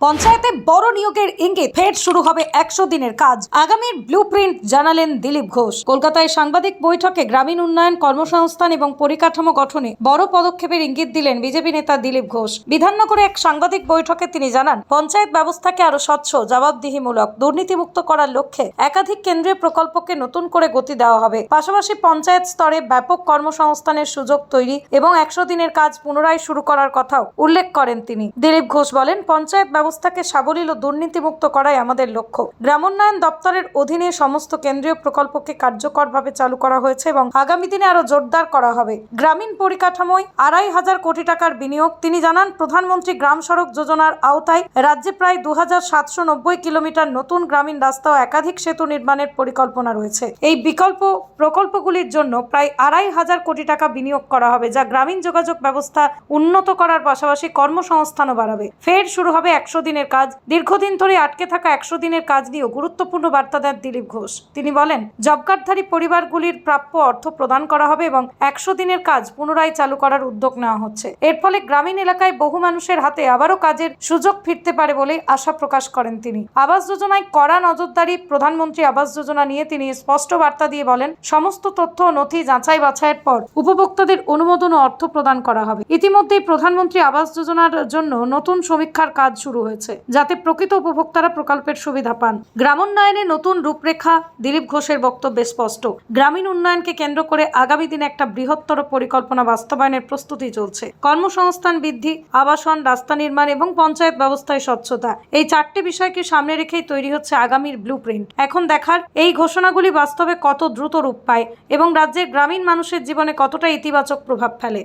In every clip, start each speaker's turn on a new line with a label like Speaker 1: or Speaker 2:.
Speaker 1: পঞ্চায়েতে বড় নিয়োগের ইঙ্গিত, ফের শুরু হবে 100 দিনের কাজ। আগামীর ব্লুপ্রিন্ট জানালেন দিলীপ ঘোষ। কলকাতায় সাংবাদিক বৈঠকে গ্রামীণ উন্নয়ন, কর্মসংস্থান এবং পরিকাঠামো গঠনে বড় পদক্ষেপের ইঙ্গিত দিলেন বিজেপি নেতা দিলীপ ঘোষ। বিধাননগরে এক সাংবাদিক বৈঠকে তিনি জানান, পঞ্চায়েত ব্যবস্থাকে আরো স্বচ্ছ, জবাবদিহিমূলক, দুর্নীতিমুক্ত করার লক্ষ্যে একাধিক কেন্দ্রীয় প্রকল্পকে নতুন করে গতি দেওয়া হবে। পাশাপাশি পঞ্চায়েত স্তরে ব্যাপক কর্মসংস্থানের সুযোগ তৈরি এবং 100 দিনের কাজ পুনরায় শুরু করার কথাও উল্লেখ করেন তিনি। দিলীপ ঘোষ বলেন, পঞ্চায়েত ব্যবস্থাকে সাবলীল ও দুর্নীতিমুক্ত করাই আমাদের লক্ষ্য। গ্রামোন্নয়ন দপ্তরের অধীনে সমস্ত কেন্দ্রীয় প্রকল্পকে কার্যকরভাবে চালু করা হয়েছে এবং আগামী দিনে আরো জোরদার করা হবে। গ্রামীণ পরিকাঠামোয় 2,500 কোটি টাকার বিনিয়োগ। তিনি জানান, প্রধানমন্ত্রী গ্রাম সড়ক যোজনার আওতায় রাজ্যে প্রায় 2,790 কিলোমিটার নতুন গ্রামীণ রাস্তা ও একাধিক সেতু নির্মাণের পরিকল্পনা রয়েছে। এই বিকল্প প্রকল্পগুলির জন্য প্রায় 2,500 কোটি টাকা বিনিয়োগ করা হবে, যা গ্রামীণ যোগাযোগ ব্যবস্থা উন্নত করার পাশাপাশি কর্মসংস্থানও বাড়াবে। ফের শুরু হবে 100 দিনের কাজ। দীর্ঘদিন ধরে আটকে থাকা 100 দিনের কাজ নিয়েও গুরুত্বপূর্ণ বার্তা দেন দিলীপ ঘোষ। তিনি বলেন, জব কার্ডধারী পরিবারগুলির প্রাপ্য অর্থ প্রদান করা হবে এবং 100 দিনের কাজ পুনরায় চালু করার উদ্যোগ নেওয়া হচ্ছে। এর ফলে গ্রামীণ এলাকায় বহু মানুষের হাতে আবারও কাজের সুযোগ ফিরতে পারে বলে আশা প্রকাশ করেন তিনি। আবাস যোজনায় কড়া নজরদারি। প্রধানমন্ত্রী আবাস যোজনা নিয়ে তিনি স্পষ্ট বার্তা দিয়ে বলেন, সমস্ত তথ্য ও নথি যাচাই বাছাইয়ের পর উপভোক্তাদের অনুমোদন ও অর্থ প্রদান করা হবে। ইতিমধ্যেই প্রধানমন্ত্রী আবাস যোজনার জন্য নতুন সমীক্ষার কাজ শুরু হয়েছে, যাতে প্রকৃত উপভোক্তারা প্রকল্পের সুবিধা পান। গ্রামোন্নয়নে নতুন রূপরেখা। দিলীপ ঘোষের বক্তব্যে স্পষ্ট, গ্রামীণ উন্নয়নকে কেন্দ্র করে আগামী দিনে একটা বৃহত্তর পরিকল্পনা বাস্তবায়নের প্রস্তুতি চলছে। কর্মসংস্থান বৃদ্ধি, আবাসন, রাস্তা নির্মাণ এবং পঞ্চায়েত ব্যবস্থায় স্বচ্ছতা, এই 4টি বিষয়কে সামনে রেখেই তৈরি হচ্ছে আগামীর ব্লুপ্রিন্ট। এখন দেখার, এই ঘোষণাগুলি বাস্তবে কত দ্রুত রূপ পায় এবং রাজ্যের গ্রামীণ মানুষের জীবনে কতটা ইতিবাচক প্রভাব ফেলে।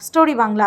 Speaker 1: স্টোরি বাংলা।